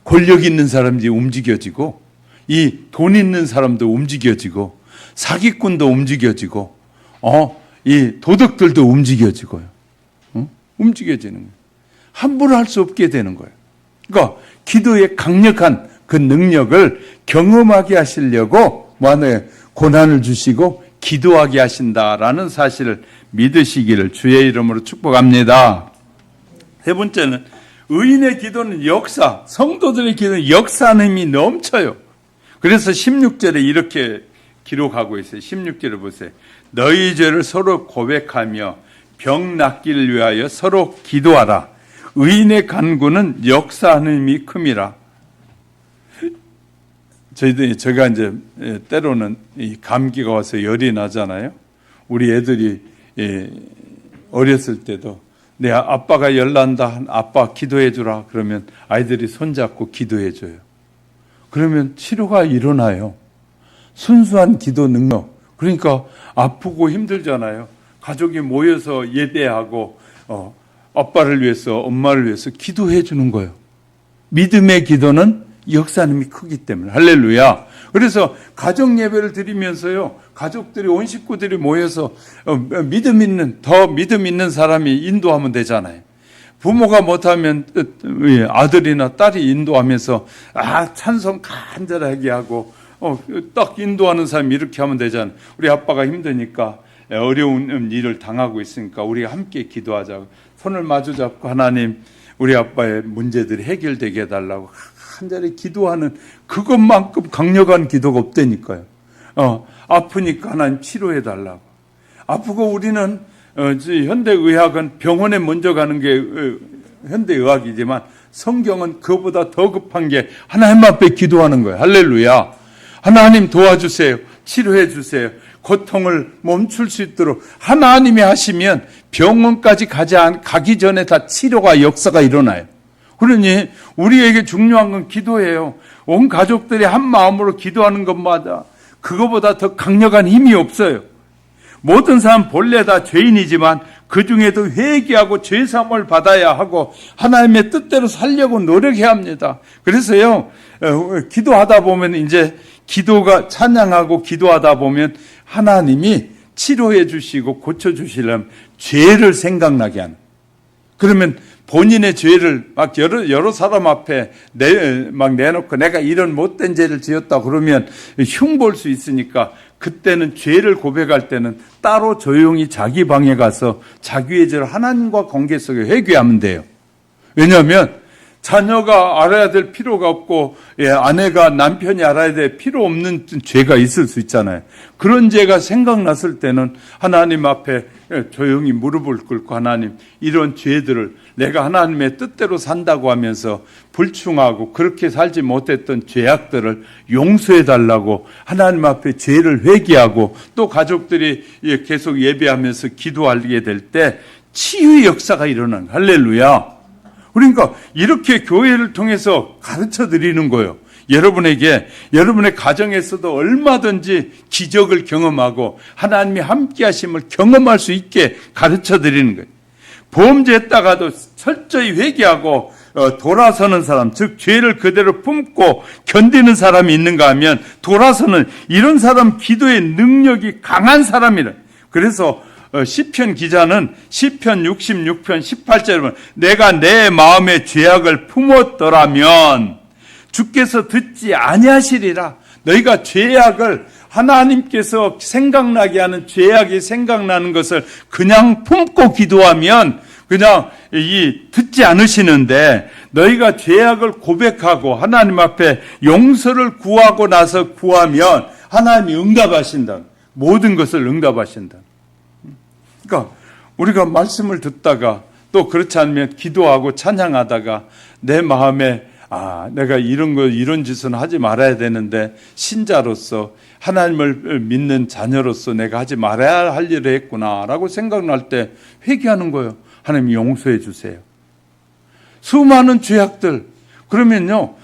권력 있는 사람들이 움직여지고, 이 돈 있는 사람도 움직여지고, 사기꾼도 움직여지고, 이 도덕들도 움직여지고요. 움직여지는 거예요. 함부로 할 수 없게 되는 거예요. 그러니까 기도의 강력한 그 능력을 경험하게 하시려고 고난을 주시고 기도하게 하신다라는 사실을 믿으시기를 주의 이름으로 축복합니다. 세 번째는 의인의 기도는 역사, 성도들의 기도는 역사함이 넘쳐요. 그래서 16절에 이렇게 기록하고 있어요. 16절을 보세요. 너희 죄를 서로 고백하며 병 낫기를 위하여 서로 기도하라. 의인의 간구는 역사하는 큼이라. 제가 이제 때로는 이 감기가 와서 열이 나잖아요. 우리 애들이 어렸을 때도 내 아빠가 열 난다, 아빠 기도해 주라 그러면 아이들이 손잡고 기도해 줘요. 그러면 치료가 일어나요. 순수한 기도 능력. 그러니까 아프고 힘들잖아요. 가족이 모여서 예배하고 아빠를 위해서, 엄마를 위해서 기도해 주는 거예요. 믿음의 기도는 역사님이 크기 때문에. 할렐루야. 그래서 가정 예배를 드리면서요, 가족들이, 온 식구들이 모여서 믿음 있는 사람이 인도하면 되잖아요. 부모가 못하면 아들이나 딸이 인도하면서 찬송 간절하게 하고 딱 인도하는 사람이 이렇게 하면 되잖아요. 우리 아빠가 힘드니까, 어려운 일을 당하고 있으니까 우리가 함께 기도하자고 손을 마주 잡고 하나님 우리 아빠의 문제들이 해결되게 해달라고 간절히 기도하는 그것만큼 강력한 기도가 없다니까요. 아프니까 하나님 치료해달라고. 아프고 우리는 현대의학은 병원에 먼저 가는 게 현대의학이지만 성경은 그보다 더 급한 게 하나님 앞에 기도하는 거예요. 할렐루야. 하나님 도와주세요. 치료해 주세요. 고통을 멈출 수 있도록 하나님이 하시면 병원까지 가기 전에 다 치료가 역사가 일어나요. 그러니 우리에게 중요한 건 기도예요. 온 가족들이 한 마음으로 기도하는 것마다 그거보다 더 강력한 힘이 없어요. 모든 사람 본래 다 죄인이지만 그 중에도 회개하고 죄사함을 받아야 하고 하나님의 뜻대로 살려고 노력해야 합니다. 그래서요, 기도하다 보면 이제 기도가 찬양하고 기도하다 보면 하나님이 치료해 주시고 고쳐 주시려면 죄를 생각나게 하는. 그러면 본인의 죄를 막 여러 사람 앞에 막 내놓고 내가 이런 못된 죄를 지었다 그러면 흉볼 수 있으니까 그때는 죄를 고백할 때는 따로 조용히 자기 방에 가서 자기의 죄를 하나님과 관계 속에 회개하면 돼요. 왜냐하면 자녀가 알아야 될 필요가 없고 아내가 남편이 알아야 될 필요 없는 죄가 있을 수 있잖아요. 그런 죄가 생각났을 때는 하나님 앞에 조용히 무릎을 꿇고 하나님, 이런 죄들을 내가 하나님의 뜻대로 산다고 하면서 불충하고 그렇게 살지 못했던 죄악들을 용서해 달라고 하나님 앞에 죄를 회개하고, 또 가족들이 계속 예배하면서 기도하게 될 때 치유의 역사가 일어나는 거예요. 할렐루야. 그러니까 이렇게 교회를 통해서 가르쳐 드리는 거예요. 여러분에게 여러분의 가정에서도 얼마든지 기적을 경험하고 하나님이 함께 하심을 경험할 수 있게 가르쳐 드리는 거예요. 범죄했다가도 철저히 회개하고 돌아서는 사람, 즉 죄를 그대로 품고 견디는 사람이 있는가 하면 돌아서는 이런 사람 기도의 능력이 강한 사람이라. 그래서 시편 기자는 시편 66편 18절에 보면 내가 내 마음의 죄악을 품었더라면 주께서 듣지 아니하시리라. 너희가 죄악을, 하나님께서 생각나게 하는 죄악이 생각나는 것을 그냥 품고 기도하면 그냥 듣지 않으시는데, 너희가 죄악을 고백하고 하나님 앞에 용서를 구하고 나서 구하면 하나님이 응답하신다. 모든 것을 응답하신다. 그러니까 우리가 말씀을 듣다가 또 그렇지 않으면 기도하고 찬양하다가 내 마음에 내가 이런 짓은 하지 말아야 되는데 신자로서 하나님을 믿는 자녀로서 내가 하지 말아야 할 일을 했구나라고 생각날 때 회개하는 거예요. 하나님 용서해 주세요. 수많은 죄악들, 그러면요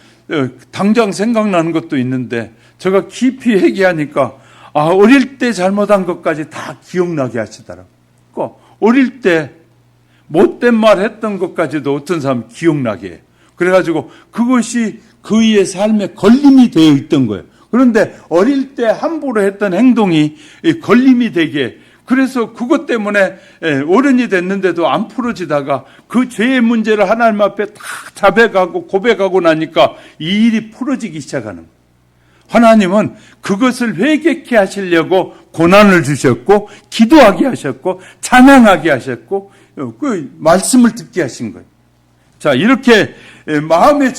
당장 생각나는 것도 있는데 제가 깊이 회개하니까 어릴 때 잘못한 것까지 다 기억나게 하시더라고요. 어릴 때 못된 말 했던 것까지도 어떤 사람 기억나게 해요. 그래가지고 그것이 그의 삶에 걸림이 되어 있던 거예요. 그런데 어릴 때 함부로 했던 행동이 걸림이 되게, 그래서 그것 때문에 어른이 됐는데도 안 풀어지다가 그 죄의 문제를 하나님 앞에 다 자백하고 고백하고 나니까 이 일이 풀어지기 시작하는 거예요. 하나님은 그것을 회개케 하시려고 고난을 주셨고 기도하게 하셨고 찬양하게 하셨고 그 말씀을 듣게 하신 거예요. 자, 이렇게 마음의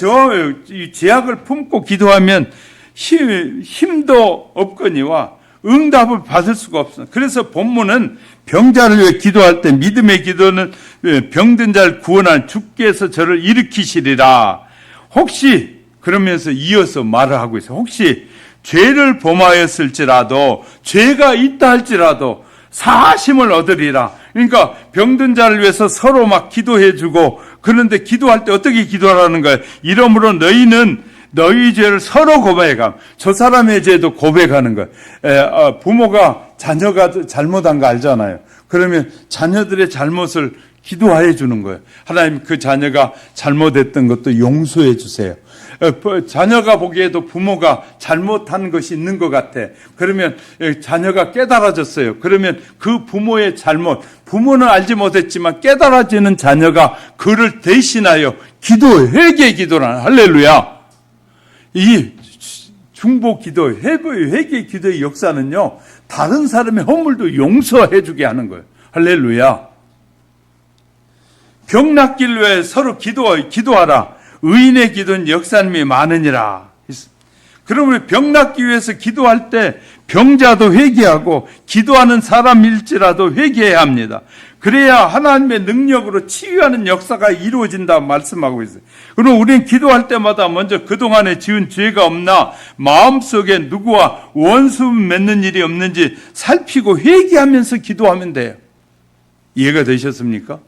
죄악을 품고 기도하면 힘도 없거니와 응답을 받을 수가 없습니다. 그래서 본문은 병자를 위해 기도할 때 믿음의 기도는 병든 자를 구원한 주께서 저를 일으키시리라. 혹시 그러면서 이어서 말을 하고 있어요. 혹시 죄를 범하였을지라도, 죄가 있다 할지라도 사하심을 얻으리라. 그러니까 병든 자를 위해서 서로 막 기도해주고, 그런데 기도할 때 어떻게 기도하라는 거예요? 이러므로 너희는 너희 죄를 서로 고백하고, 저 사람의 죄도 고백하는 거예요. 부모가 자녀가 잘못한 거 알잖아요. 그러면 자녀들의 잘못을 기도해 주는 거예요. 하나님, 그 자녀가 잘못했던 것도 용서해 주세요. 자녀가 보기에도 부모가 잘못한 것이 있는 것 같아. 그러면 자녀가 깨달아졌어요. 그러면 그 부모의 잘못, 부모는 알지 못했지만 깨달아지는 자녀가 그를 대신하여 회개 기도라는, 할렐루야. 이 중보 기도, 회개 기도의 역사는요, 다른 사람의 허물도 용서해 주게 하는 거예요. 할렐루야. 병 낫기를 위해 서로 기도하라. 의인의 기도는 역사님이 많으니라. 그러면 병 낫기 위해서 기도할 때 병자도 회개하고 기도하는 사람일지라도 회개해야 합니다. 그래야 하나님의 능력으로 치유하는 역사가 이루어진다 말씀하고 있어요. 그럼 우리는 기도할 때마다 먼저 그동안에 지은 죄가 없나, 마음속에 누구와 원수 맺는 일이 없는지 살피고 회개하면서 기도하면 돼요. 이해가 되셨습니까?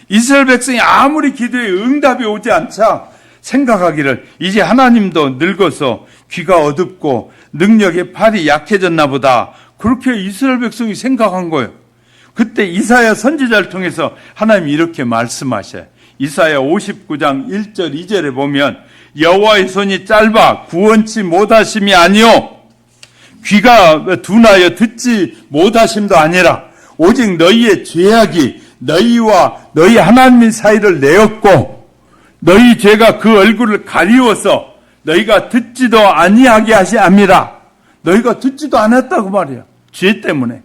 이스라엘 백성이 아무리 기도에 응답이 오지 않자 생각하기를 이제 하나님도 늙어서 귀가 어둡고 능력의 팔이 약해졌나 보다. 그렇게 이스라엘 백성이 생각한 거예요. 그때 이사야 선지자를 통해서 하나님이 이렇게 말씀하셔요. 이사야 59장 1절 2절에 보면 여호와의 손이 짧아 구원치 못하심이 아니요 귀가 둔하여 듣지 못하심도 아니라 오직 너희의 죄악이 너희와 너희 하나님 사이를 내었고 너희 죄가 그 얼굴을 가리워서 너희가 듣지도 아니하게 하시 암이라. 너희가 듣지도 않았다고 말이야. 죄 때문에.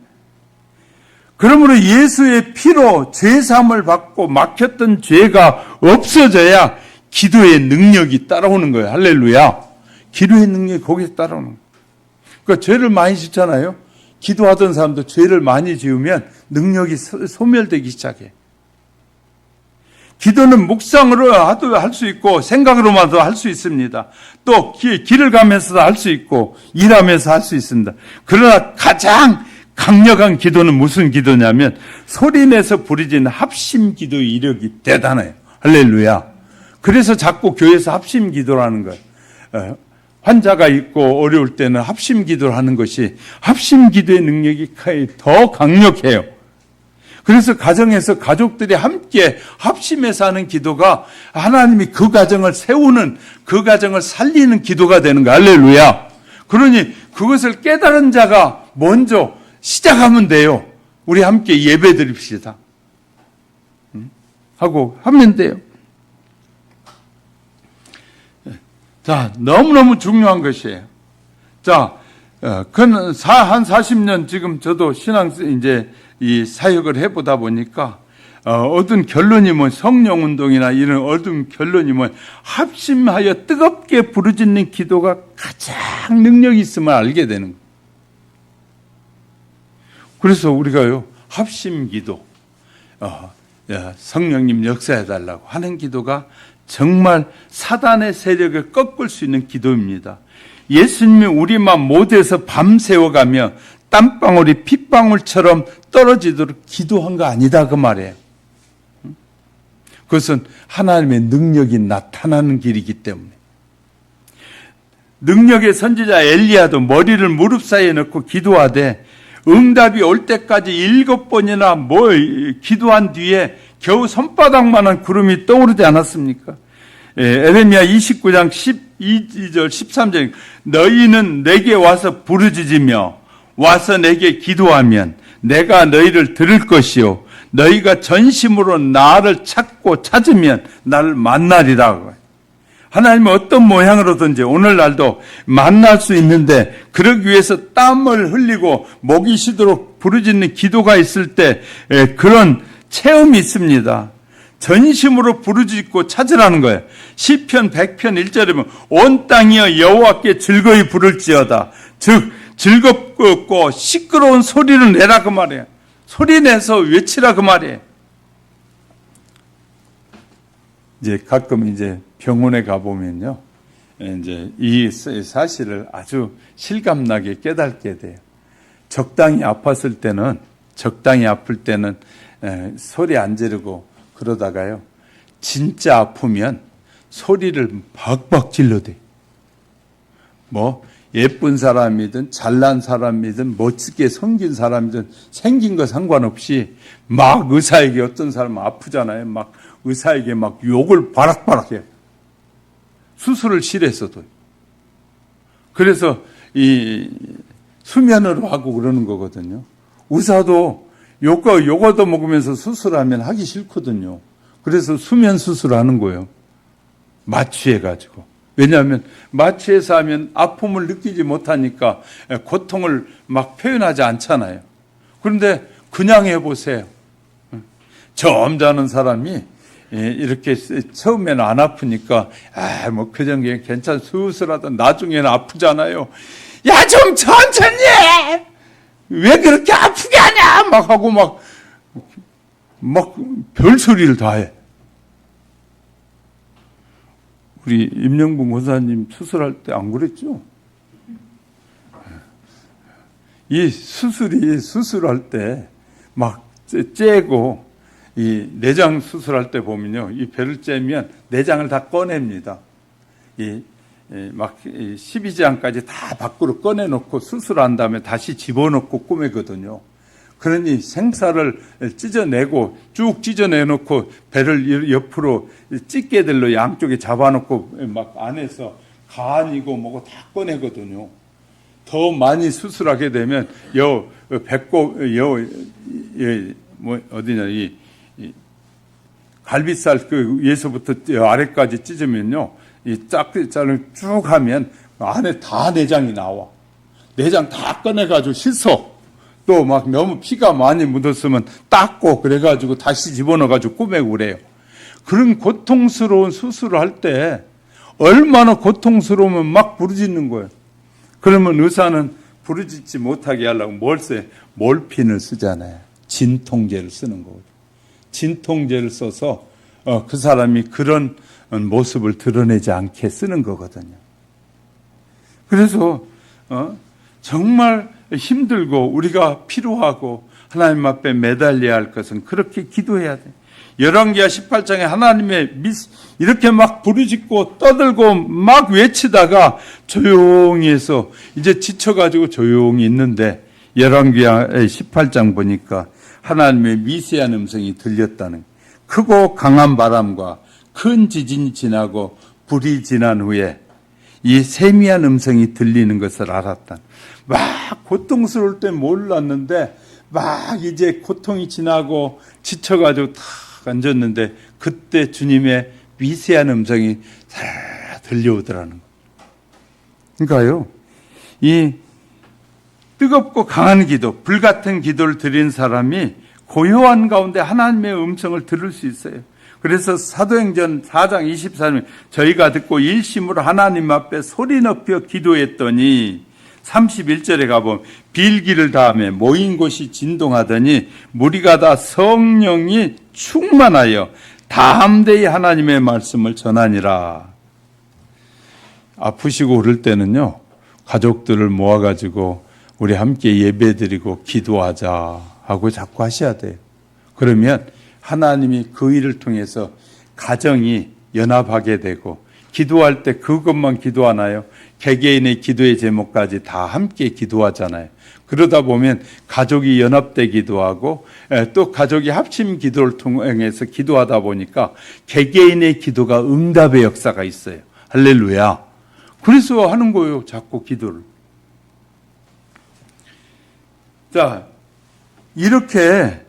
그러므로 예수의 피로 죄사함을 받고 막혔던 죄가 없어져야 기도의 능력이 따라오는 거예요. 할렐루야. 기도의 능력이 거기서 따라오는 거예요. 그러니까 죄를 많이 짓잖아요. 기도하던 사람도 죄를 많이 지으면 능력이 소멸되기 시작해. 기도는 묵상으로 할 수 있고 생각으로만도 할 수 있습니다. 또 길을 가면서도 할 수 있고 일하면서 할 수 있습니다. 그러나 가장 강력한 기도는 무슨 기도냐면 소리내서 부르짖는 합심 기도의 이력이 대단해요. 할렐루야. 그래서 자꾸 교회에서 합심 기도라는 거예요. 환자가 있고 어려울 때는 합심 기도를 하는 것이 합심 기도의 능력이 더 강력해요. 그래서 가정에서 가족들이 함께 합심해서 하는 기도가 하나님이 그 가정을 세우는, 그 가정을 살리는 기도가 되는 거야. 할렐루야. 그러니 그것을 깨달은 자가 먼저 시작하면 돼요. 우리 함께 예배 드립시다. 하고 하면 돼요. 자, 너무너무 중요한 것이에요. 자, 한 40년 지금 저도 신앙 이제 이 사역을 해보다 보니까 얻은 결론이 뭐 성령운동이나 이런 얻은 결론이 뭐 합심하여 뜨겁게 부르짖는 기도가 가장 능력이 있음을 알게 되는 거예요. 그래서 우리가요 합심 기도, 성령님 역사해달라고 하는 기도가 정말 사단의 세력을 꺾을 수 있는 기도입니다. 예수님이 우리만 못해서 밤새워가며 땀방울이 핏방울처럼 떨어지도록 기도한 거 아니다 그 말이에요. 그것은 하나님의 능력이 나타나는 길이기 때문에. 능력의 선지자 엘리야도 머리를 무릎 사이에 넣고 기도하되 응답이 올 때까지 7번이나 기도한 뒤에 겨우 손바닥만한 구름이 떠오르지 않았습니까? 에레미야 29장 12절 13절 너희는 내게 와서 부르짖으며 와서 내게 기도하면 내가 너희를 들을 것이요 너희가 전심으로 나를 찾으면 나를 만나리라. 하나님은 어떤 모양으로든지 오늘날도 만날 수 있는데 그러기 위해서 땀을 흘리고 목이 쉬도록 부르짖는 기도가 있을 때 그런 체험이 있습니다. 전심으로 부르짖고 찾으라는 거예요. 시편 100편 1절에 보면 온 땅이여 여호와께 즐거이 부를지어다. 즉 즐겁고 시끄러운 소리를 내라 그 말이에요. 소리 내서 외치라 그 말이에요. 이제 가끔 이제 병원에 가보면요. 이제 이 사실을 아주 실감나게 깨닫게 돼요. 적당히 아플 때는 소리 안 지르고 그러다가요. 진짜 아프면 소리를 박박 질러대요. 뭐 예쁜 사람이든 잘난 사람이든 멋지게 생긴 사람이든 생긴 거 상관없이 막 의사에게 어떤 사람은 아프잖아요. 막 의사에게 막 욕을 바락바락해요. 수술을 실에서도. 그래서 이 수면으로 하고 그러는 거거든요. 의사도 요거도 먹으면서 수술하면 하기 싫거든요. 그래서 수면 수술하는 거예요. 마취해가지고. 왜냐하면 마취해서 하면 아픔을 느끼지 못하니까 고통을 막 표현하지 않잖아요. 그런데 그냥 해보세요. 점잖은 사람이 이렇게 처음에는 안 아프니까 뭐 그 정도에 괜찮 수술하던 나중에는 아프잖아요. 야 좀 천천히 해. 왜 그렇게 아프게 하냐 막 하고 막 별소리를 다 해. 우리 임영봉 권사님 수술할 때 안 그랬죠? 이 수술할 때 막 째고 이 내장 수술할 때 보면요, 이 배를 째면 내장을 다 꺼냅니다. 막 12지항까지 다 밖으로 꺼내놓고 수술한 다음에 다시 집어넣고 꼬매거든요. 그러니 생사를 찢어내고 쭉 찢어내놓고 배를 옆으로 집게들로 양쪽에 잡아놓고 막 안에서 간이고 뭐고 다 꺼내거든요. 더 많이 수술하게 되면 배꼽 어디냐 이 갈비살 그 위에서부터 아래까지 찢으면요, 이 짝을 쭉 하면 안에 다 내장이 나와. 내장 다 꺼내가지고 씻어. 또 또 막 너무 피가 많이 묻었으면 닦고 그래가지고 다시 집어넣어가지고 꾸매고 그래요. 그런 고통스러운 수술을 할 때 얼마나 고통스러우면 막 부르짖는 거예요. 그러면 의사는 부르짖지 못하게 하려고 뭘 써요? 몰핀을 쓰잖아요. 진통제를 쓰는 거거든요. 진통제를 써서 그 사람이 그런 모습을 드러내지 않게 쓰는 거거든요. 그래서 정말 힘들고 우리가 필요하고 하나님 앞에 매달려야 할 것은 그렇게 기도해야 돼. 열왕기하 18장에 하나님의 이렇게 막 부르짖고 떠들고 막 외치다가 조용히 해서 이제 지쳐가지고 조용히 있는데 열왕기하 18장 보니까 하나님의 미세한 음성이 들렸다는, 크고 강한 바람과 큰 지진이 지나고 불이 지난 후에 이 세미한 음성이 들리는 것을 알았다. 막 고통스러울 때 몰랐는데 막 이제 고통이 지나고 지쳐가지고 탁 앉았는데 그때 주님의 미세한 음성이 잘 들려오더라는 거예요. 그러니까요, 이 뜨겁고 강한 기도, 불같은 기도를 드린 사람이 고요한 가운데 하나님의 음성을 들을 수 있어요. 그래서 사도행전 4장 24절 저희가 듣고 일심으로 하나님 앞에 소리 높여 기도했더니 31절에 가보면 빌기를 다하며 모인 곳이 진동하더니 무리가 다 성령이 충만하여 담대히 하나님의 말씀을 전하니라. 아프시고 그럴 때는요, 가족들을 모아가지고 우리 함께 예배드리고 기도하자 하고 자꾸 하셔야 돼요. 그러면 하나님이 그 일을 통해서 가정이 연합하게 되고, 기도할 때 그것만 기도하나요? 개개인의 기도의 제목까지 다 함께 기도하잖아요. 그러다 보면 가족이 연합되기도 하고 또 가족이 합심 기도를 통해서 기도하다 보니까 개개인의 기도가 응답의 역사가 있어요. 할렐루야. 그래서 하는 거예요, 자꾸 기도를. 자, 이렇게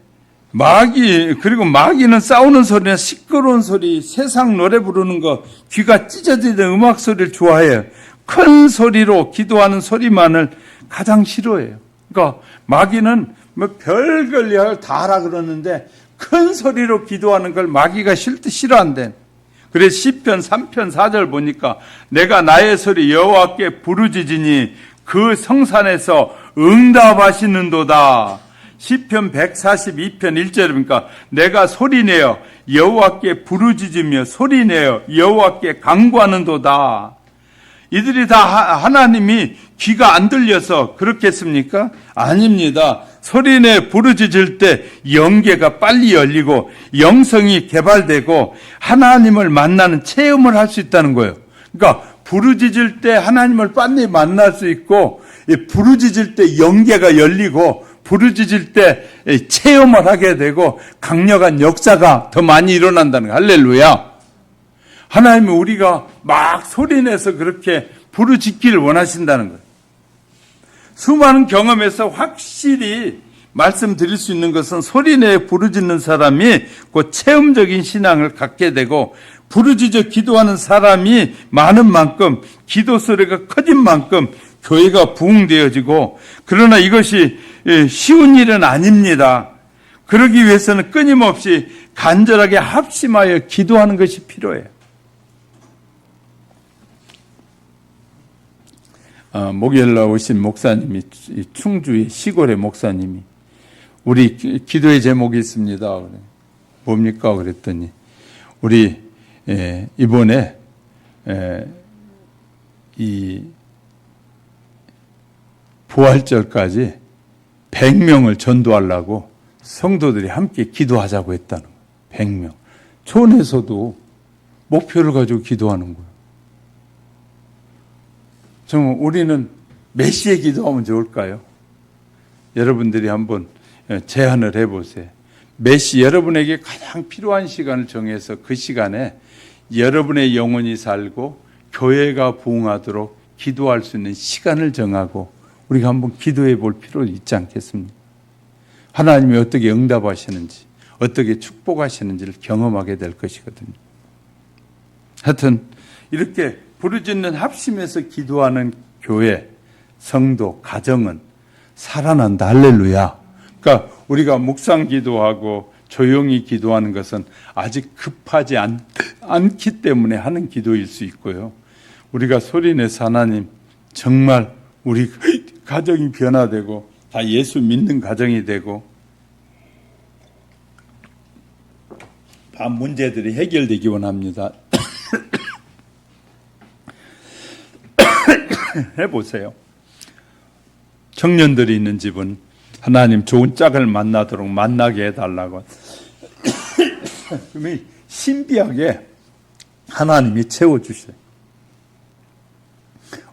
그리고 마귀는 싸우는 소리나 시끄러운 소리, 세상 노래 부르는 거, 귀가 찢어지는 음악 소리를 좋아해요. 큰 소리로 기도하는 소리만을 가장 싫어해요. 그러니까 마귀는 뭐 별걸 다 하라 그러는데 큰 소리로 기도하는 걸 마귀가 싫어한대. 그래서 시편 3편 4절 보니까 내가 나의 소리 여호와께 부르짖으니 그 성산에서 응답하시는도다. 시편 142편 1절에 보니까 내가 소리내어 여호와께 부르짖으며 소리내어 여호와께 간구하는도다. 이들이 다 하나님이 귀가 안 들려서 그렇겠습니까? 아닙니다. 소리내 부르짖을 때 영계가 빨리 열리고 영성이 개발되고 하나님을 만나는 체험을 할 수 있다는 거예요. 그러니까 부르짖을 때 하나님을 빨리 만날 수 있고, 부르짖을 때 영계가 열리고, 부르짖을 때 체험을 하게 되고 강력한 역사가 더 많이 일어난다는 거예요. 할렐루야. 하나님이 우리가 막 소리내서 그렇게 부르짖기를 원하신다는 거예요. 수많은 경험에서 확실히 말씀드릴 수 있는 것은 소리내 부르짖는 사람이 그 체험적인 신앙을 갖게 되고, 부르짖어 기도하는 사람이 많은 만큼, 기도 소리가 커진 만큼 교회가 부흥되어지고, 그러나 이것이 쉬운 일은 아닙니다. 그러기 위해서는 끊임없이 간절하게 합심하여 기도하는 것이 필요해요. 목요일 날 오신 목사님이, 충주의 시골의 목사님이 우리 기도의 제목이 있습니다. 뭡니까? 그랬더니 우리 이번에 이 부활절까지 100명을 전도하려고 성도들이 함께 기도하자고 했다는 거예요. 100명. 촌에서도 목표를 가지고 기도하는 거예요. 정말 우리는 몇 시에 기도하면 좋을까요? 여러분들이 한번 제안을 해보세요. 몇 시, 여러분에게 가장 필요한 시간을 정해서 그 시간에 여러분의 영혼이 살고 교회가 부흥하도록 기도할 수 있는 시간을 정하고 우리가 한번 기도해 볼 필요가 있지 않겠습니까? 하나님이 어떻게 응답하시는지, 어떻게 축복하시는지를 경험하게 될 것이거든요. 하여튼 이렇게 부르짖는 합심해서 기도하는 교회, 성도, 가정은 살아난다. 할렐루야. 그러니까 우리가 묵상 기도하고 조용히 기도하는 것은 아직 급하지 않기 때문에 하는 기도일 수 있고요. 우리가 소리내서 하나님 정말 우리 가정이 변화되고 다 예수 믿는 가정이 되고 다 문제들이 해결되기 원합니다. 해보세요. 청년들이 있는 집은 하나님 좋은 짝을 만나도록 만나게 해달라고 그러면 신비하게 하나님이 채워주셔요.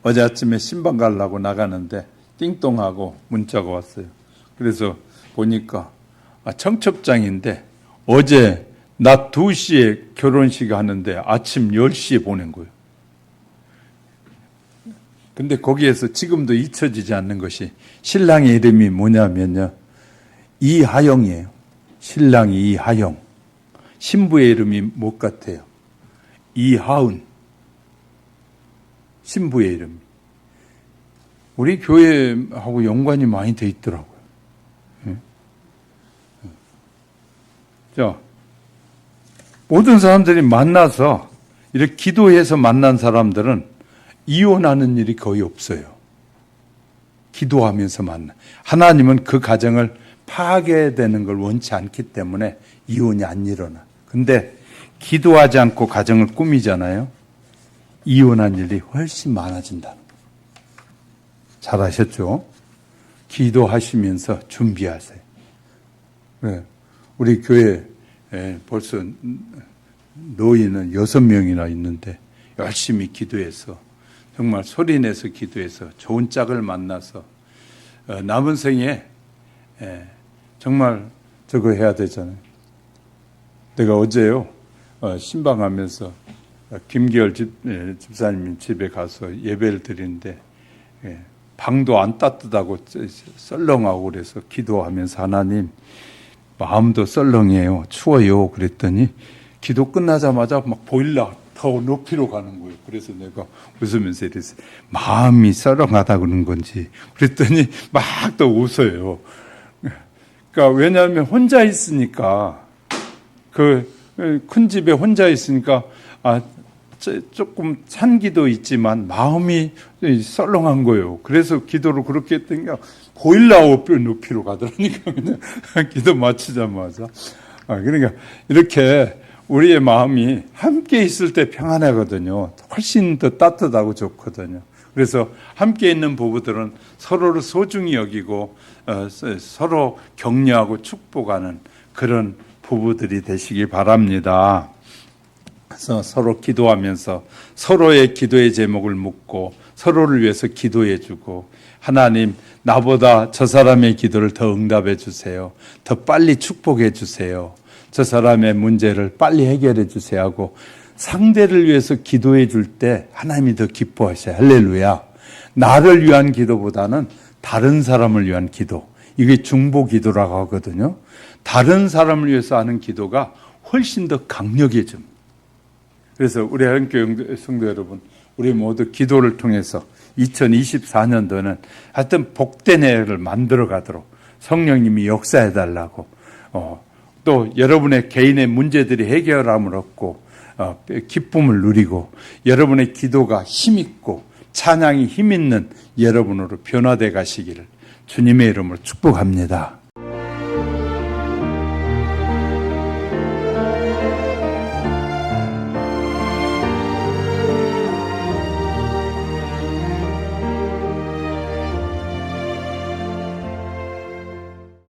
어제 아침에 신방 가려고 나가는데 띵동하고 문자가 왔어요. 그래서 보니까 청첩장인데 어제 낮 2시에 결혼식 하는데 아침 10시에 보낸 거예요. 근데 거기에서 지금도 잊혀지지 않는 것이 신랑의 이름이 뭐냐면요. 이하영이에요. 신랑이 이하영. 신부의 이름이 뭐 같아요? 이하은. 신부의 이름. 우리 교회하고 연관이 많이 돼 있더라고요. 자, 모든 사람들이 만나서 이렇게 기도해서 만난 사람들은 이혼하는 일이 거의 없어요. 기도하면서 만나. 하나님은 그 가정을 파괴되는 걸 원치 않기 때문에 이혼이 안 일어나. 근데 기도하지 않고 가정을 꾸미잖아요. 이혼한 일이 훨씬 많아진다. 잘 아셨죠? 기도하시면서 준비하세요. 네. 우리 교회에 벌써 노인은 6명이나 있는데 열심히 기도해서 정말 소리내서 기도해서 좋은 짝을 만나서 남은 생에 정말 저거 해야 되잖아요. 내가 어제요 신방하면서 김기열 집사님 집에 가서 예배를 드리는데 방도 안 따뜻하고 썰렁하고 그래서 기도하면서 하나님 마음도 썰렁해요. 추워요. 그랬더니 기도 끝나자마자 막 보일러 더 높이로 가는 거예요. 그래서 내가 웃으면서 이랬어요. 마음이 썰렁하다 그런 건지. 그랬더니 막 또 웃어요. 그러니까 왜냐하면 혼자 있으니까 그 큰 집에 혼자 있으니까 조금 찬기도 있지만 마음이 썰렁한 거예요. 그래서 기도를 그렇게 했더니 보일러 높이로 가더라니까 그냥 기도 마치자마자. 그러니까 이렇게 우리의 마음이 함께 있을 때 평안하거든요. 훨씬 더 따뜻하고 좋거든요. 그래서 함께 있는 부부들은 서로를 소중히 여기고 서로 격려하고 축복하는 그런 부부들이 되시기 바랍니다. 그래서 서로 기도하면서 서로의 기도의 제목을 묻고 서로를 위해서 기도해 주고 하나님 나보다 저 사람의 기도를 더 응답해 주세요. 더 빨리 축복해 주세요. 저 사람의 문제를 빨리 해결해 주세요 하고 상대를 위해서 기도해 줄 때 하나님이 더 기뻐하셔요. 할렐루야. 나를 위한 기도보다는 다른 사람을 위한 기도. 이게 중보 기도라고 하거든요. 다른 사람을 위해서 하는 기도가 훨씬 더 강력해집니다. 그래서 우리 한교회 성도 여러분, 우리 모두 기도를 통해서 2024년도는 하여튼 복된 해를 만들어 가도록 성령님이 역사해 달라고 또 여러분의 개인의 문제들이 해결함을 얻고 기쁨을 누리고 여러분의 기도가 힘있고 찬양이 힘있는 여러분으로 변화돼 가시기를 주님의 이름으로 축복합니다.